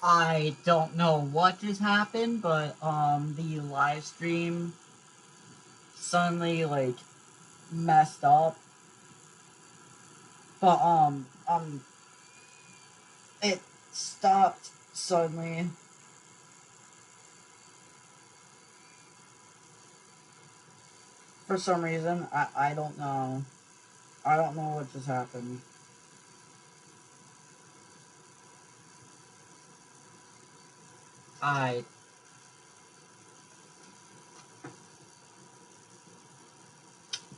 I don't know what just happened, but the live stream suddenly like messed up. But it stopped suddenly. For some reason. I don't know. I don't know what just happened. I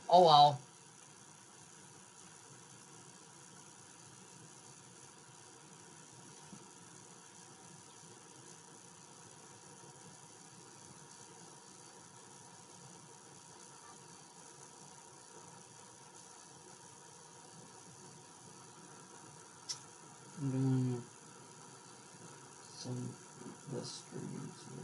Oh well. I'm gonna send this stream to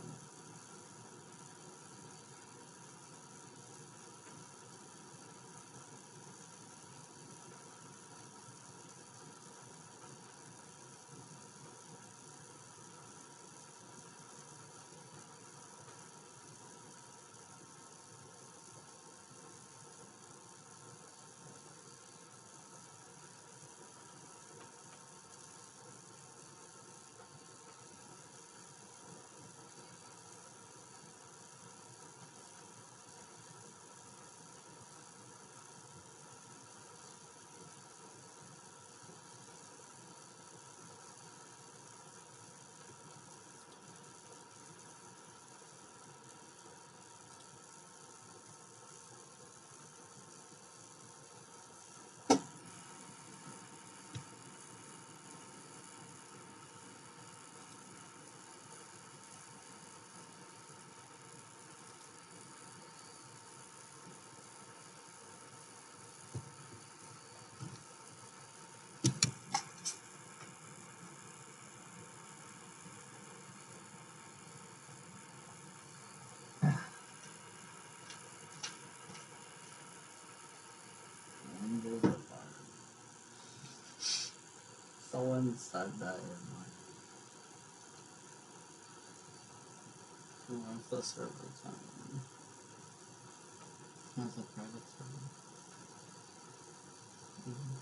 Someone said that in who wants the server time? That's a private server. Mm-hmm.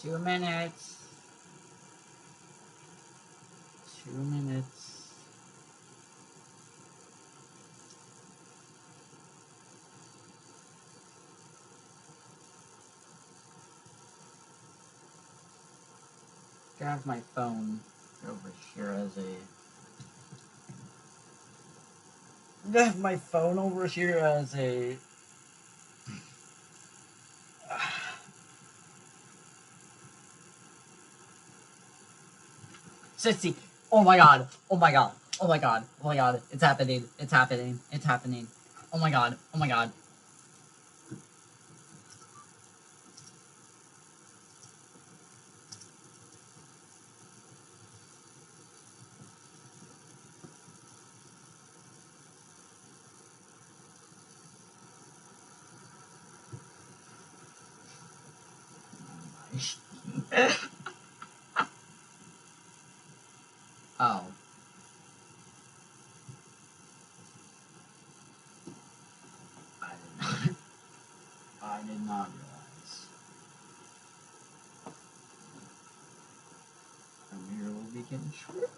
2 minutes. 2 minutes. I have my phone over here as a. I have my phone over here as a. Sissy. Oh my god. Oh my god. Oh my god. Oh my god. It's happening. It's happening. It's happening. Oh my god. Oh my god. Oh. I did not. I did not realize. Amir will be getting shortly.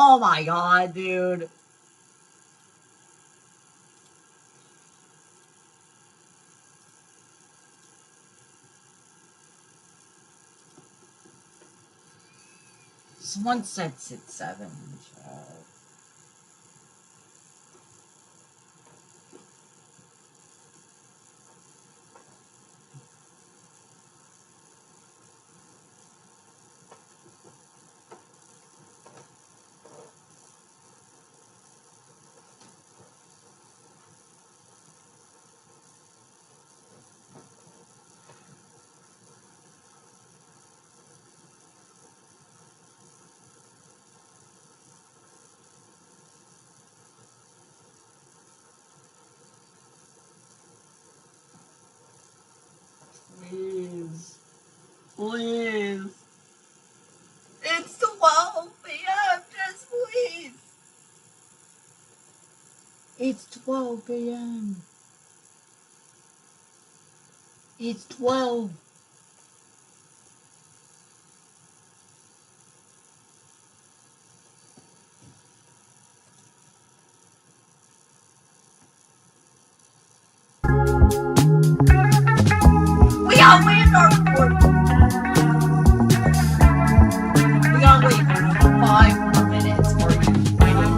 Oh my god, dude. Someone said sit 7 in the chat. Please. Please. It's 12 p.m. Just please. It's 12 p.m. It's 12. We gotta wait our report. We gotta wait 5 more minutes for you waiting.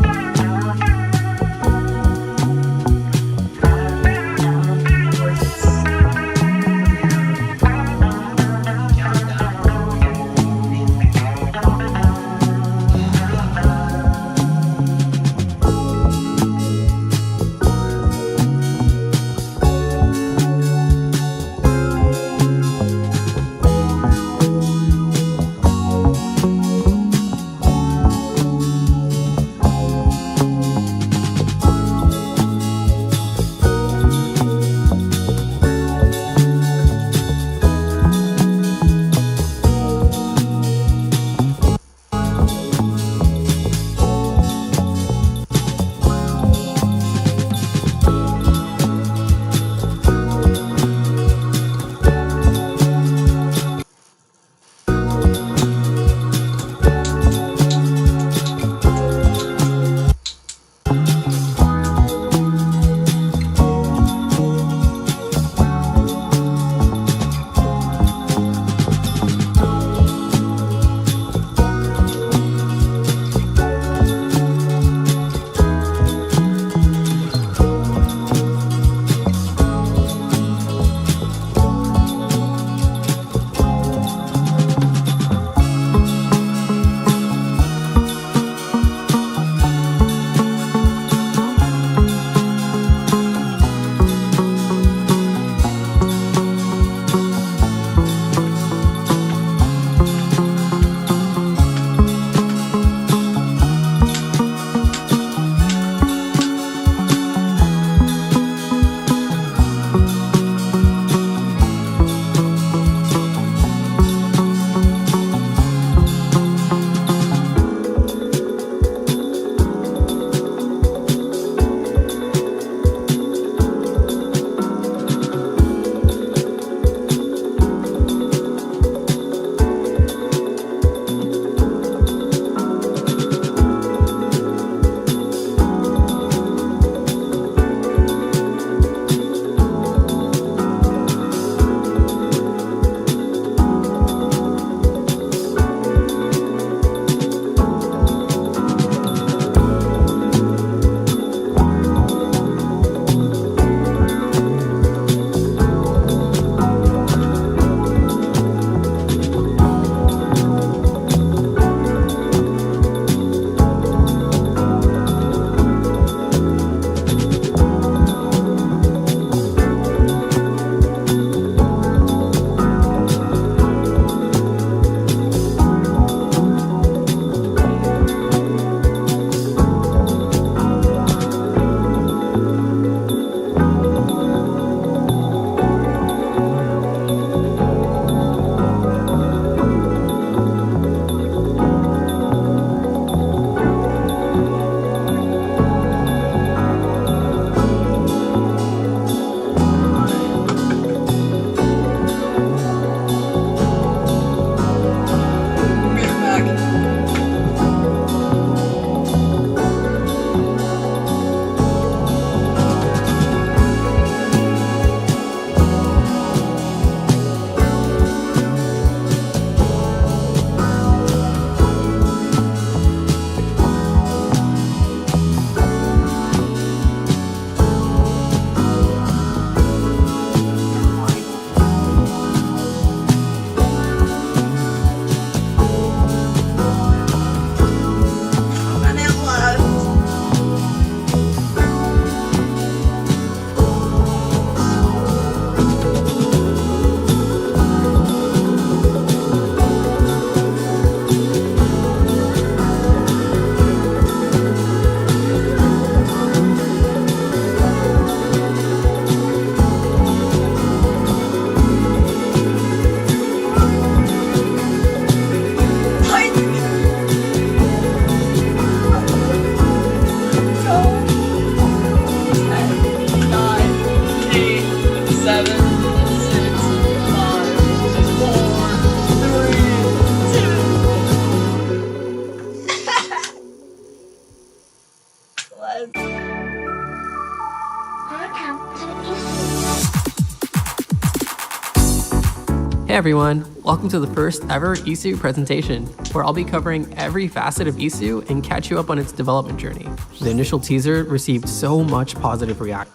Hey everyone, welcome to the first ever iiSU presentation, where I'll be covering every facet of iiSU and catch you up on its development journey. The initial teaser received so much positive reaction,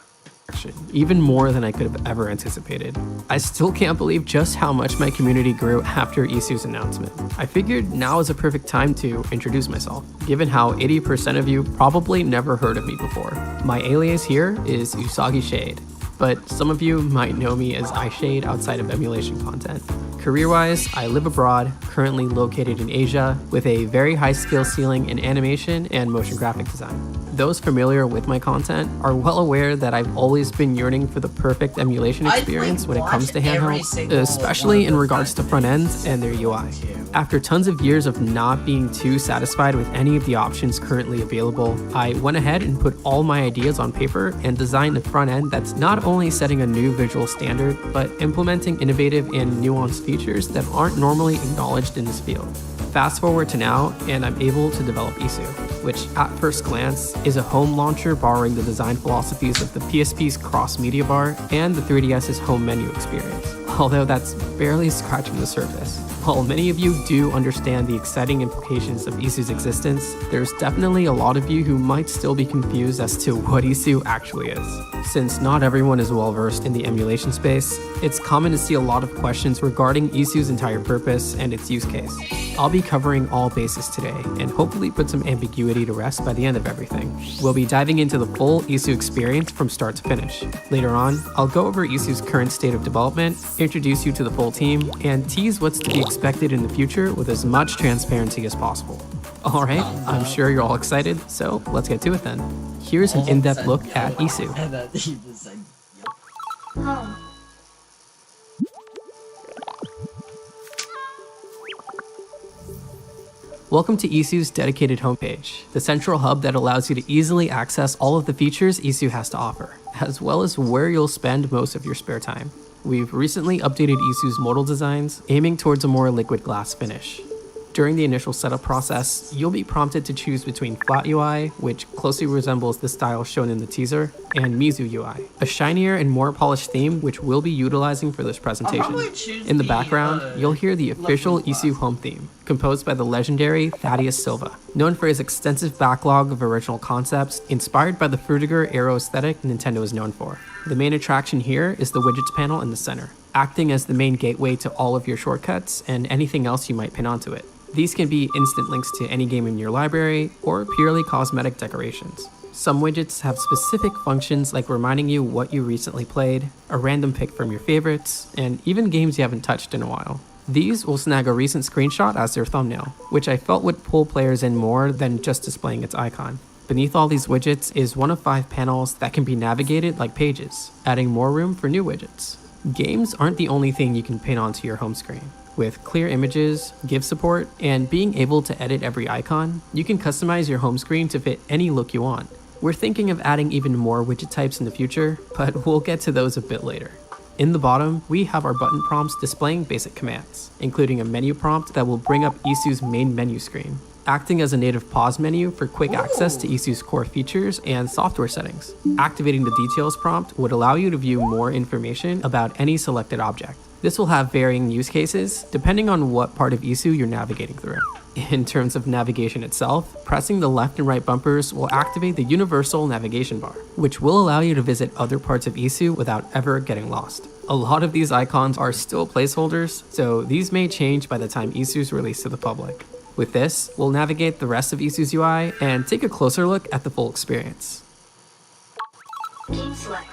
even more than I could have ever anticipated. I still can't believe just how much my community grew after iiSU's announcement. I figured now is a perfect time to introduce myself, given how 80% of you probably never heard of me before. My alias here is Usagi Shade, but some of you might know me as iShade outside of emulation content. Career-wise, I live abroad, currently located in Asia, with a very high skill ceiling in animation and motion graphic design. Those familiar with my content are well aware that I've always been yearning for the perfect emulation experience when it comes to handhelds, especially in regards to front ends and their UI. After tons of years of not being too satisfied with any of the options currently available, I went ahead and put all my ideas on paper and designed a front end that's not only setting a new visual standard, but implementing innovative and nuanced features that aren't normally acknowledged in this field. Fast forward to now, and I'm able to develop iiSU, which at first glance is a home launcher borrowing the design philosophies of the PSP's cross-media bar and the 3DS's home menu experience, although that's barely scratching the surface. While many of you do understand the exciting implications of iiSU's existence, there's definitely a lot of you who might still be confused as to what iiSU actually is. Since not everyone is well versed in the emulation space, it's common to see a lot of questions regarding iiSU's entire purpose and its use case. I'll be covering all bases today and hopefully put some ambiguity to rest by the end of everything. We'll be diving into the full iiSU experience from start to finish. Later on, I'll go over iiSU's current state of development, introduce you to the full team, and tease what's to be expected in the future with as much transparency as possible. Alright, I'm sure you're all excited, so let's get to it then. Here's an in-depth look at iiSU. Welcome to iiSU's dedicated homepage, the central hub that allows you to easily access all of the features iiSU has to offer, as well as where you'll spend most of your spare time. We've recently updated iiSU's modal designs, aiming towards a more liquid glass finish. During the initial setup process, you'll be prompted to choose between Flat UI, which closely resembles the style shown in the teaser, and Mizu UI, a shinier and more polished theme which we'll be utilizing for this presentation. In the background, you'll hear the official iiSU home theme, composed by the legendary Thaddeus Silva, known for his extensive backlog of original concepts, inspired by the Frutiger Aero aesthetic Nintendo is known for. The main attraction here is the widgets panel in the center, acting as the main gateway to all of your shortcuts and anything else you might pin onto it. These can be instant links to any game in your library, or purely cosmetic decorations. Some widgets have specific functions like reminding you what you recently played, a random pick from your favorites, and even games you haven't touched in a while. These will snag a recent screenshot as their thumbnail, which I felt would pull players in more than just displaying its icon. Beneath all these widgets is one of 5 panels that can be navigated like pages, adding more room for new widgets. Games aren't the only thing you can pin onto your home screen. With clear images, GIF support, and being able to edit every icon, you can customize your home screen to fit any look you want. We're thinking of adding even more widget types in the future, but we'll get to those a bit later. In the bottom, we have our button prompts displaying basic commands, including a menu prompt that will bring up iiSU's main menu screen, acting as a native pause menu for quick access to iiSU's core features and software settings. Activating the details prompt would allow you to view more information about any selected object. This will have varying use cases depending on what part of iiSU you're navigating through. In terms of navigation itself, pressing the left and right bumpers will activate the universal navigation bar, which will allow you to visit other parts of iiSU without ever getting lost. A lot of these icons are still placeholders, so these may change by the time iiSU is released to the public. With this, we'll navigate the rest of iiSU's UI and take a closer look at the full experience. Team select.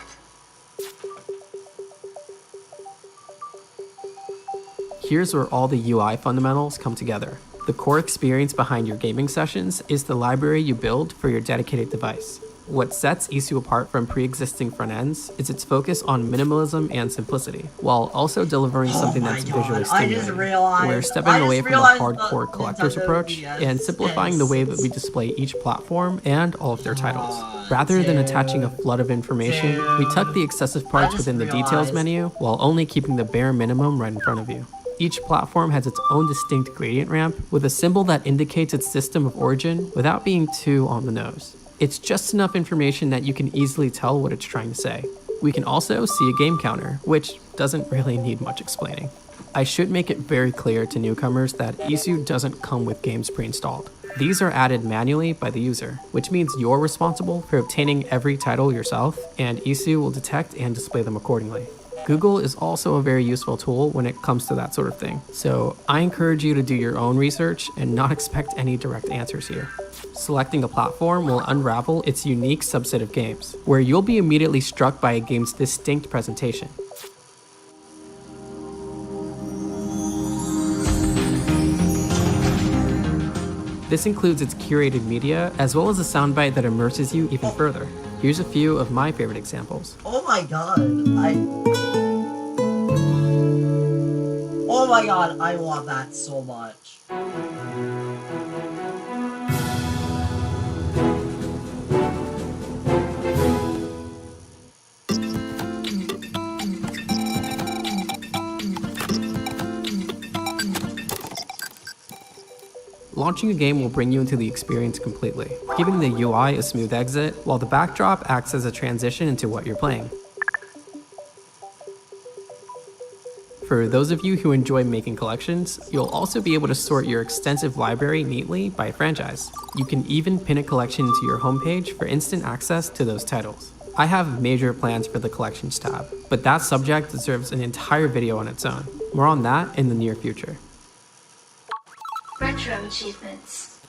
Here's where all the UI fundamentals come together. The core experience behind your gaming sessions is the library you build for your dedicated device. What sets iiSU apart from pre-existing front ends is its focus on minimalism and simplicity, while also delivering something that's visually stimulating. We're stepping away from the hardcore collector's approach and simplifying the way that we display each platform and all of their titles. Rather than attaching a flood of information, we tuck the excessive parts within the details menu while only keeping the bare minimum right in front of you. Each platform has its own distinct gradient ramp with a symbol that indicates its system of origin without being too on the nose. It's just enough information that you can easily tell what it's trying to say. We can also see a game counter, which doesn't really need much explaining. I should make it very clear to newcomers that iiSU doesn't come with games pre-installed. These are added manually by the user, which means you're responsible for obtaining every title yourself, and iiSU will detect and display them accordingly. Google is also a very useful tool when it comes to that sort of thing, so I encourage you to do your own research and not expect any direct answers here. Selecting a platform will unravel its unique subset of games, where you'll be immediately struck by a game's distinct presentation. This includes its curated media, as well as a soundbite that immerses you even further. Here's a few of my favorite examples. Oh my god, oh my god, I love that so much. Launching a game will bring you into the experience completely, giving the UI a smooth exit, while the backdrop acts as a transition into what you're playing. For those of you who enjoy making collections, you'll also be able to sort your extensive library neatly by franchise. You can even pin a collection to your homepage for instant access to those titles. I have major plans for the Collections tab, but that subject deserves an entire video on its own. More on that in the near future. Retro achievements.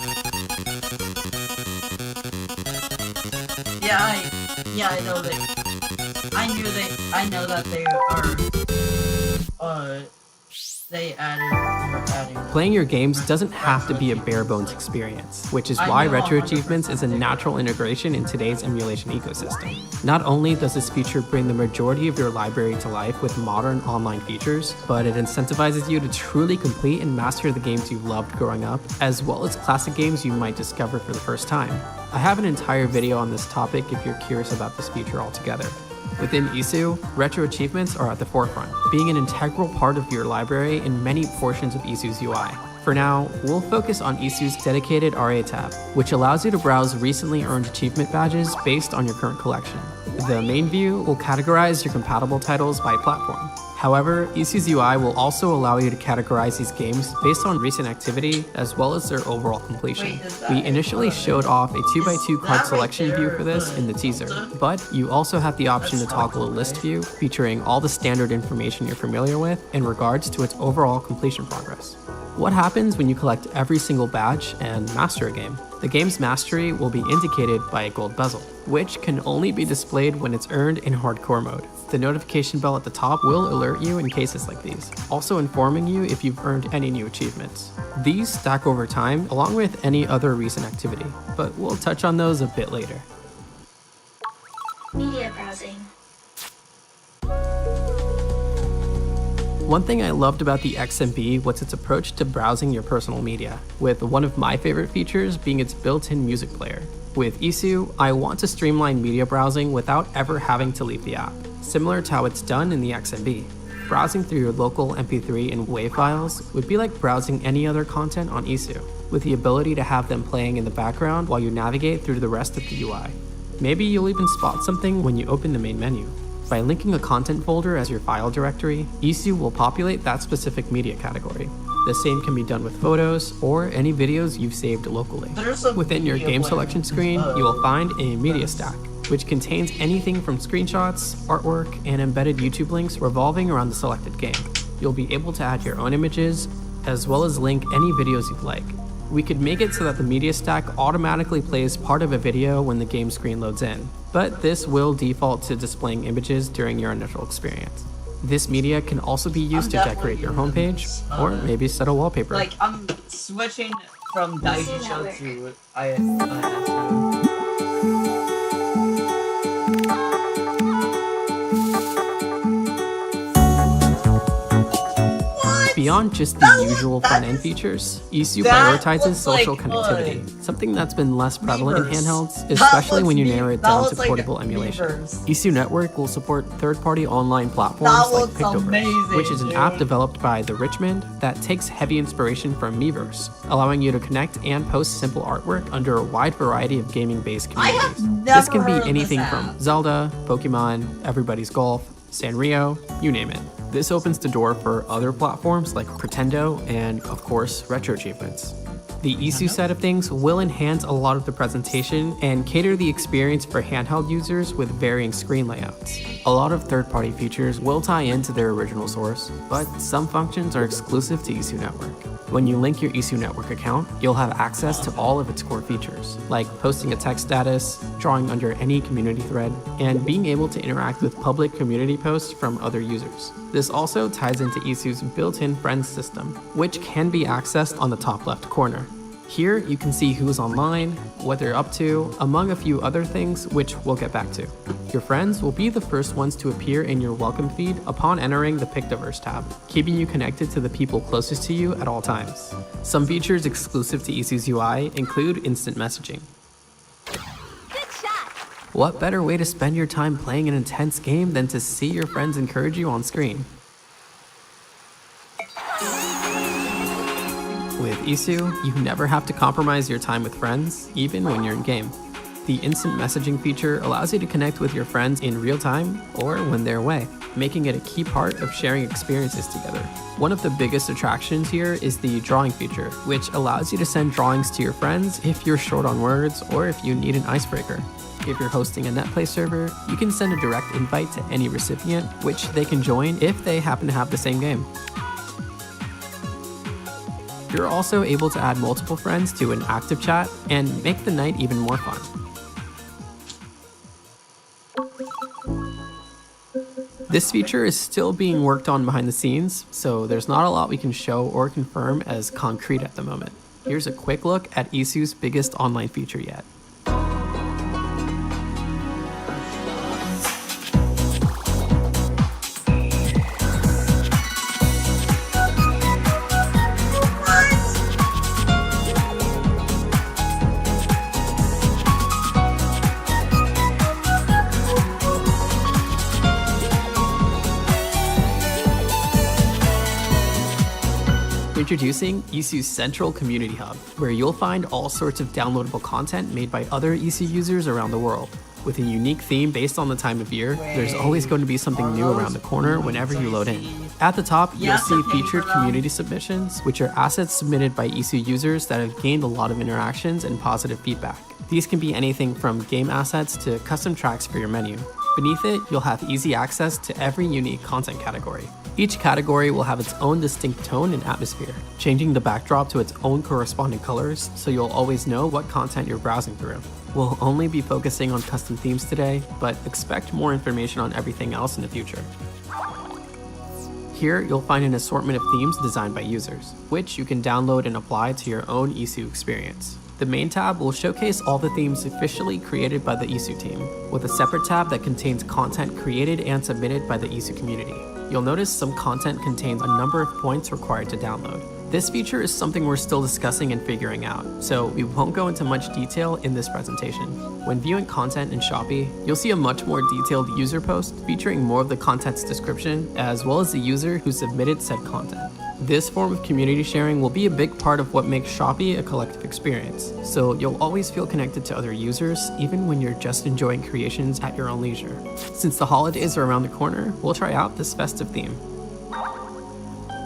I know that they are, they're adding. Playing your games doesn't have to be a bare bones experience, which is why Retro Achievements is a natural integration in today's emulation ecosystem. Not only does this feature bring the majority of your library to life with modern online features, but it incentivizes you to truly complete and master the games you loved growing up, as well as classic games you might discover for the first time. I have an entire video on this topic if you're curious about this feature altogether. Within iiSU, Retro Achievements are at the forefront, being an integral part of your library in many portions of iiSU's UI. For now, we'll focus on iiSU's dedicated RA tab, which allows you to browse recently earned achievement badges based on your current collection. The main view will categorize your compatible titles by platform. However, iiSU's UI will also allow you to categorize these games based on recent activity as well as their overall completion. We initially showed off a 2x2 card selection view for this in the teaser, but you also have the option to toggle a list view featuring all the standard information you're familiar with in regards to its overall completion progress. What happens when you collect every single badge and master a game? The game's mastery will be indicated by a gold bezel, which can only be displayed when it's earned in hardcore mode. The notification bell at the top will alert you in cases like these, also informing you if you've earned any new achievements. These stack over time along with any other recent activity, but we'll touch on those a bit later. Media browsing. One thing I loved about the XMB was its approach to browsing your personal media, with one of my favorite features being its built-in music player. With iiSU, I want to streamline media browsing without ever having to leave the app, similar to how it's done in the XMB. Browsing through your local MP3 and WAV files would be like browsing any other content on iiSU, with the ability to have them playing in the background while you navigate through the rest of the UI. Maybe you'll even spot something when you open the main menu. By linking a content folder as your file directory, iiSU will populate that specific media category. The same can be done with photos or any videos you've saved locally. Within your game selection screen, you will find a media stack, which contains anything from screenshots, artwork, and embedded YouTube links revolving around the selected game. You'll be able to add your own images, as well as link any videos you'd like. We could make it so that the media stack automatically plays part of a video when the game screen loads in, but this will default to displaying images during your initial experience. This media can also be used to decorate your homepage, or maybe set a wallpaper. Like, I'm switching from Daiji Show to iiSU. Beyond just the usual front-end features, iiSU prioritizes social connectivity, something that's been less prevalent in handhelds, especially when you narrow it down to portable emulation. iiSU Network will support third-party online platforms like Pictoverse, which is an app developed by The Richmond that takes heavy inspiration from Miiverse, allowing you to connect and post simple artwork under a wide variety of gaming-based communities. This can be anything from Zelda, Pokemon, Everybody's Golf, Sanrio, you name it. This opens the door for other platforms like Pretendo and, of course, retro achievements. The iiSU side of things will enhance a lot of the presentation and cater the experience for handheld users with varying screen layouts. A lot of third-party features will tie into their original source, but some functions are exclusive to iiSU Network. When you link your iiSU Network account, you'll have access to all of its core features, like posting a text status, drawing under any community thread, and being able to interact with public community posts from other users. This also ties into iiSU's built-in friends system, which can be accessed on the top left corner. Here, you can see who's online, what they're up to, among a few other things, which we'll get back to. Your friends will be the first ones to appear in your welcome feed upon entering the Pictoverse tab, keeping you connected to the people closest to you at all times. Some features exclusive to iiSU's UI include instant messaging. Good shot! What better way to spend your time playing an intense game than to see your friends encourage you on screen? With iiSU, you never have to compromise your time with friends, even when you're in game. The instant messaging feature allows you to connect with your friends in real time or when they're away, making it a key part of sharing experiences together. One of the biggest attractions here is the drawing feature, which allows you to send drawings to your friends if you're short on words or if you need an icebreaker. If you're hosting a netplay server, you can send a direct invite to any recipient, which they can join if they happen to have the same game. You're also able to add multiple friends to an active chat and make the night even more fun. This feature is still being worked on behind the scenes, so there's not a lot we can show or confirm as concrete at the moment. Here's a quick look at iiSU's biggest online feature yet. Introducing iiSU's Central Community Hub, where you'll find all sorts of downloadable content made by other iiSU users around the world. With a unique theme based on the time of year, there's always going to be something new around the corner whenever you load in. At the top, you'll see featured community submissions, which are assets submitted by iiSU users that have gained a lot of interactions and positive feedback. These can be anything from game assets to custom tracks for your menu. Beneath it, you'll have easy access to every unique content category. Each category will have its own distinct tone and atmosphere, changing the backdrop to its own corresponding colors so you'll always know what content you're browsing through. We'll only be focusing on custom themes today, but expect more information on everything else in the future. Here, you'll find an assortment of themes designed by users, which you can download and apply to your own iiSU experience. The main tab will showcase all the themes officially created by the iiSU team, with a separate tab that contains content created and submitted by the iiSU community. You'll notice some content contains a number of points required to download. This feature is something we're still discussing and figuring out, so we won't go into much detail in this presentation. When viewing content in Shopee, you'll see a much more detailed user post featuring more of the content's description, as well as the user who submitted said content. This form of community sharing will be a big part of what makes Shopee a collective experience, so you'll always feel connected to other users, even when you're just enjoying creations at your own leisure. Since the holidays are around the corner, we'll try out this festive theme.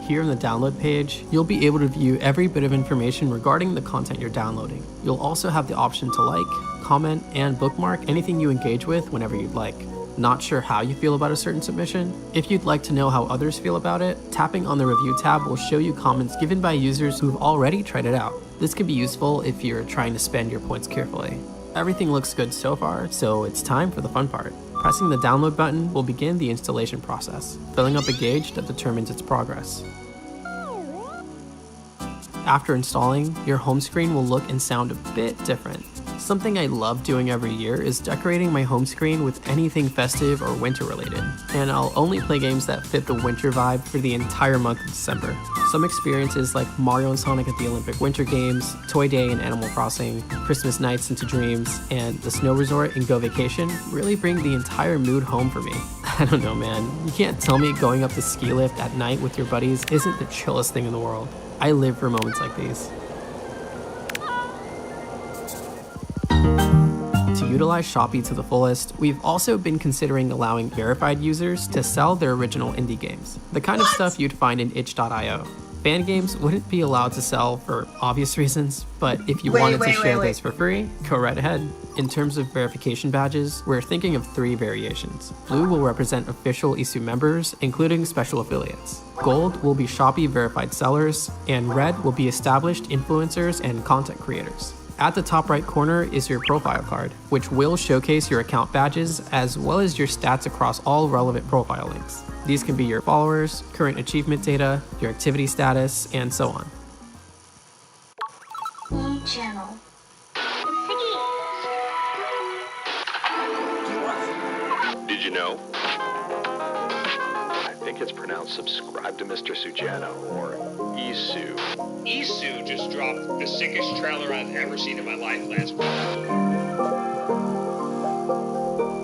Here in the download page, you'll be able to view every bit of information regarding the content you're downloading. You'll also have the option to like, comment, and bookmark anything you engage with whenever you'd like. Not sure how you feel about a certain submission? If you'd like to know how others feel about it, tapping on the review tab will show you comments given by users who've already tried it out. This can be useful if you're trying to spend your points carefully. Everything looks good so far, so it's time for the fun part. Pressing the download button will begin the installation process, filling up a gauge that determines its progress. After installing, your home screen will look and sound a bit different. Something I love doing every year is decorating my home screen with anything festive or winter related, and I'll only play games that fit the winter vibe for the entire month of December. Some experiences like Mario and Sonic at the Olympic Winter Games, Toy Day in Animal Crossing, Christmas Nights into Dreams, and the Snow Resort in Go Vacation really bring the entire mood home for me. I don't know, man. You can't tell me going up the ski lift at night with your buddies isn't the chillest thing in the world. I live for moments like these. To utilize Shopee to the fullest, we've also been considering allowing verified users to sell their original indie games, the kind of stuff you'd find in itch.io. Fan games wouldn't be allowed to sell for obvious reasons, but if you wanted to share those for free, go right ahead. In terms of verification badges, we're thinking of 3 variations. Blue will represent official iiSU members, including special affiliates. Gold will be Shopee verified sellers, and red will be established influencers and content creators. At the top right corner is your profile card, which will showcase your account badges as well as your stats across all relevant profile links. These can be your followers, current achievement data, your activity status, and so on. Channel. Did you know? I think it's pronounced subscribe to Mr. Sujano, or iiSU. iiSU just dropped the sickest trailer I've ever seen in my life last week.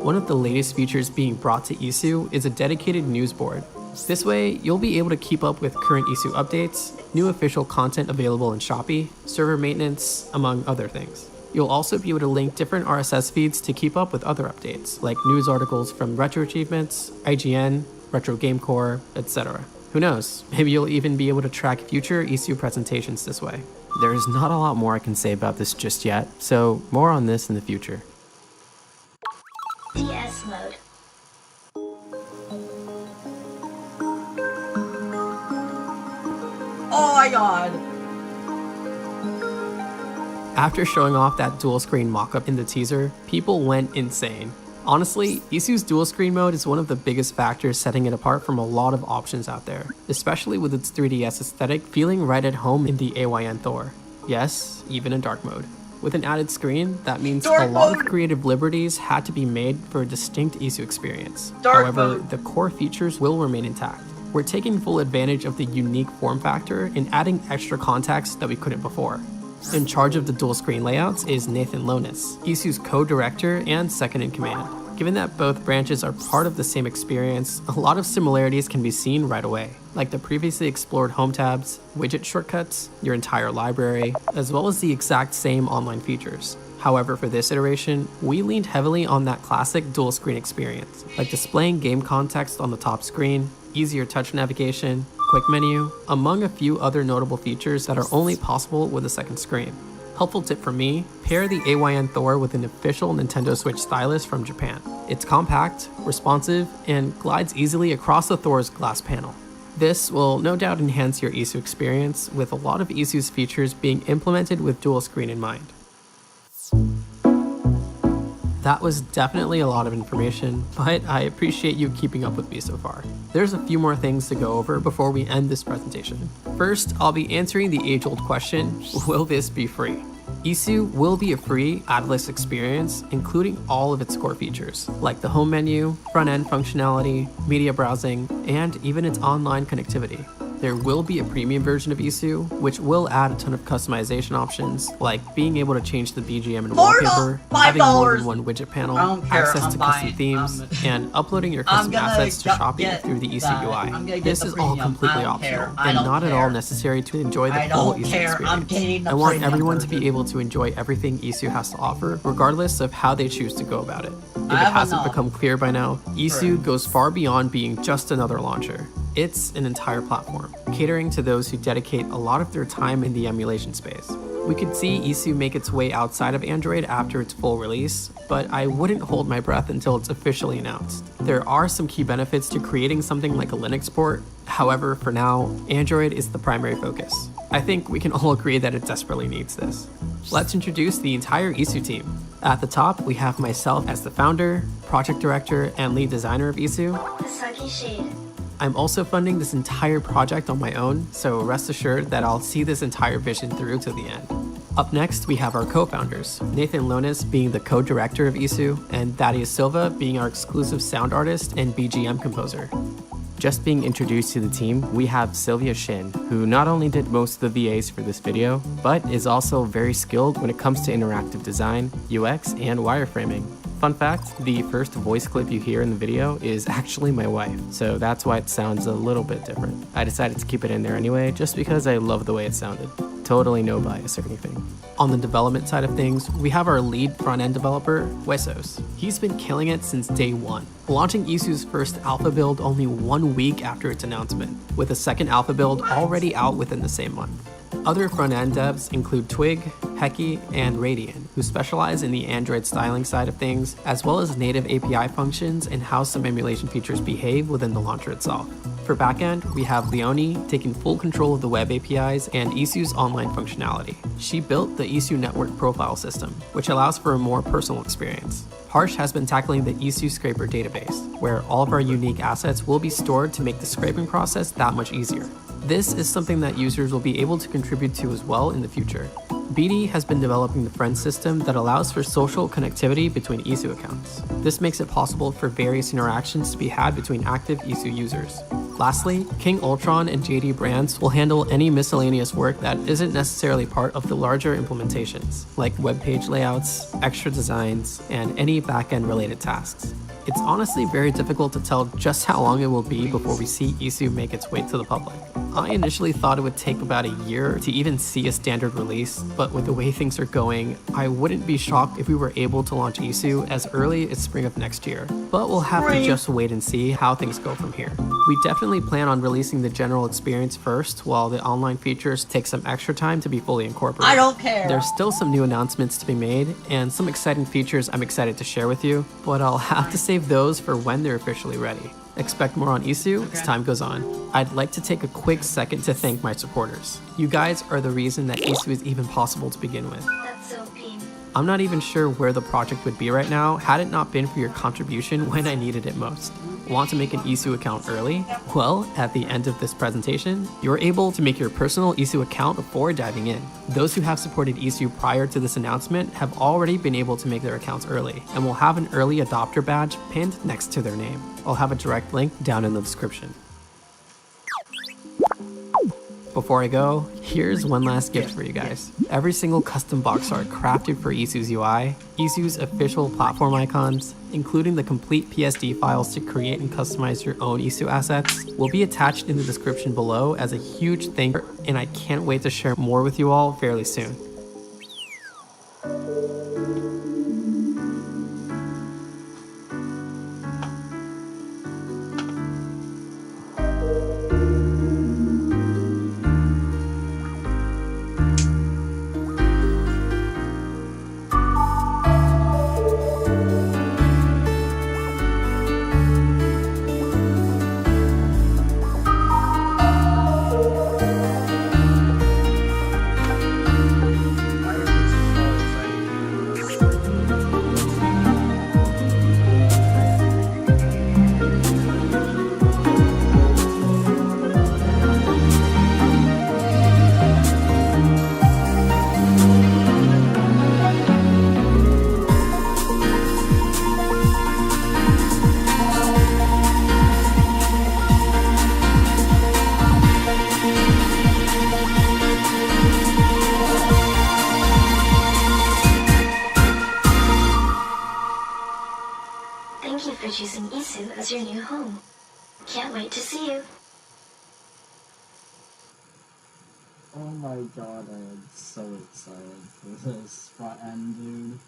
One of the latest features being brought to iiSU is a dedicated news board. This way, you'll be able to keep up with current iiSU updates, new official content available in Shopee, server maintenance, among other things. You'll also be able to link different RSS feeds to keep up with other updates, like news articles from Retro Achievements, IGN, Retro Game Core, etc. Who knows, maybe you'll even be able to track future iiSU presentations this way. There's not a lot more I can say about this just yet, so more on this in the future. DS mode. Oh my god! After showing off that dual screen mockup in the teaser, people went insane. Honestly, iiSU's dual screen mode is one of the biggest factors setting it apart from a lot of options out there, especially with its 3DS aesthetic feeling right at home in the AYN Thor. Yes, even in dark mode. With an added screen, that means a lot of creative liberties had to be made for a distinct iiSU experience. However, the core features will remain intact. We're taking full advantage of the unique form factor and adding extra context that we couldn't before. In charge of the dual screen layouts is Nathan Lonis, iiSU's co-director and second in command. Given that both branches are part of the same experience, a lot of similarities can be seen right away, like the previously explored home tabs, widget shortcuts, your entire library, as well as the exact same online features. However, for this iteration, we leaned heavily on that classic dual screen experience, like displaying game context on the top screen, easier touch navigation, quick menu, among a few other notable features that are only possible with a second screen. Helpful tip for me, pair the AYN Thor with an official Nintendo Switch stylus from Japan. It's compact, responsive, and glides easily across the Thor's glass panel. This will no doubt enhance your iiSU experience, with a lot of iiSU's features being implemented with dual screen in mind. That was definitely a lot of information, but I appreciate you keeping up with me so far. There's a few more things to go over before we end this presentation. First, I'll be answering the age-old question, will this be free? iiSU will be a free adless experience, including all of its core features, like the home menu, front-end functionality, media browsing, and even its online connectivity. There will be a premium version of iiSU, which will add a ton of customization options, like being able to change the BGM and wallpaper, having more than one widget panel, access to custom themes, and uploading your custom assets to Shopee through the iiSU UI. This is all completely optional, and not at all necessary to enjoy the full iiSU experience. I want everyone to be able to enjoy everything iiSU has to offer, regardless of how they choose to go about it. If it hasn't become clear by now, iiSU goes far beyond being just another launcher. It's an entire platform, catering to those who dedicate a lot of their time in the emulation space. We could see iiSU make its way outside of Android after its full release, but I wouldn't hold my breath until it's officially announced. There are some key benefits to creating something like a Linux port. However, for now, Android is the primary focus. I think we can all agree that it desperately needs this. Let's introduce the entire iiSU team. At the top, we have myself as the founder, project director, and lead designer of iiSU. Kasagi Shade. I'm also funding this entire project on my own, so rest assured that I'll see this entire vision through to the end. Up next, we have our co-founders, Nathan Lonis being the co-director of iiSU, and Thaddeus Silva being our exclusive sound artist and BGM composer. Just being introduced to the team, we have Sylvia Shin, who not only did most of the VAs for this video, but is also very skilled when it comes to interactive design, UX, and wireframing. Fun fact, the first voice clip you hear in the video is actually my wife, so that's why it sounds a little bit different. I decided to keep it in there anyway, just because I love the way it sounded. totally no bias or anything. On the development side of things, we have our lead front-end developer, Wesos. He's been killing it since day one, launching iiSU's first alpha build only 1 week after its announcement, with a second alpha build already out within the same month. Other front-end devs include Twig, Heki, and Radian, who specialize in the Android styling side of things, as well as native API functions and how some emulation features behave within the launcher itself. For backend, we have Leonie taking full control of the web APIs and iiSU's online functionality. She built the iiSU network profile system, which allows for a more personal experience. Harsh has been tackling the iiSU scraper database, where all of our unique assets will be stored to make the scraping process that much easier. This is something that users will be able to contribute to as well in the future. BD has been developing the friend system that allows for social connectivity between iiSU accounts. This makes it possible for various interactions to be had between active iiSU users. Lastly, King Ultron and JD Brands will handle any miscellaneous work that isn't necessarily part of the larger implementations, like web page layouts, extra designs, and any backend related tasks. It's honestly very difficult to tell just how long it will be before we see iiSU make its way to the public. I initially thought it would take about a year to even see a standard release, but with the way things are going, I wouldn't be shocked if we were able to launch iiSU as early as spring of next year. But we'll have to just wait and see how things go from here. We definitely plan on releasing the general experience first, while the online features take some extra time to be fully incorporated. I don't care. There's still some new announcements to be made, and some exciting features I'm excited to share with you, but I'll have to save those for when they're officially ready. Expect more on iiSU as time goes on. I'd like to take a quick second to thank my supporters. You guys are the reason that iiSU is even possible to begin with. That's so mean. I'm not even sure where the project would be right now had it not been for your contribution when I needed it most. Want to make an iiSU account early? Well, at the end of this presentation, you're able to make your personal iiSU account before diving in. Those who have supported iiSU prior to this announcement have already been able to make their accounts early, and will have an early adopter badge pinned next to their name. I'll have a direct link down in the description. Before I go, here's one last gift for you guys. Every single custom box art crafted for iiSU's UI, iiSU's official platform icons, including the complete PSD files to create and customize your own iiSU assets, will be attached in the description below as a huge thank you, and I can't wait to share more with you all fairly soon. Thank you for choosing iiSU as your new home. Can't wait to see you. Oh my god, I am so excited for this front end, dude.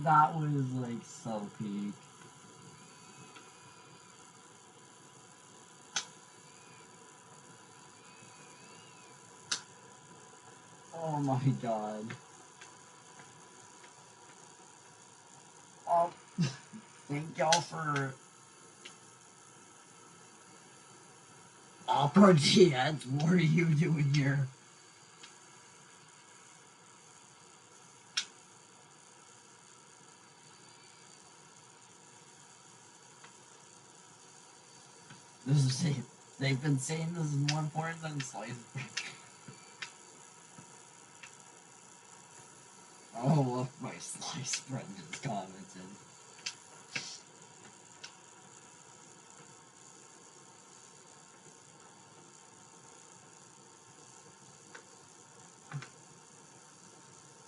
That was like so peak. Oh my god. Oh, thank y'all for Opera GX. What are you doing here? This is it. They've been saying this is more important than slice. Oh, look, my slice friend just commented.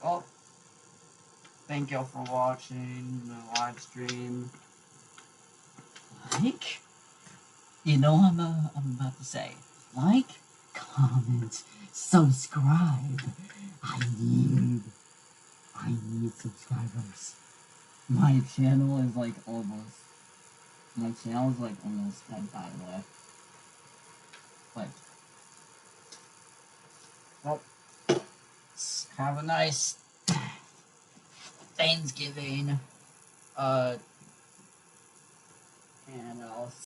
Oh, thank y'all for watching the live stream. Like, you know what I'm about to say. Like, comment, subscribe. I need subscribers. My channel is like almost 10, by the way. Like, well, have a nice Thanksgiving. And I'll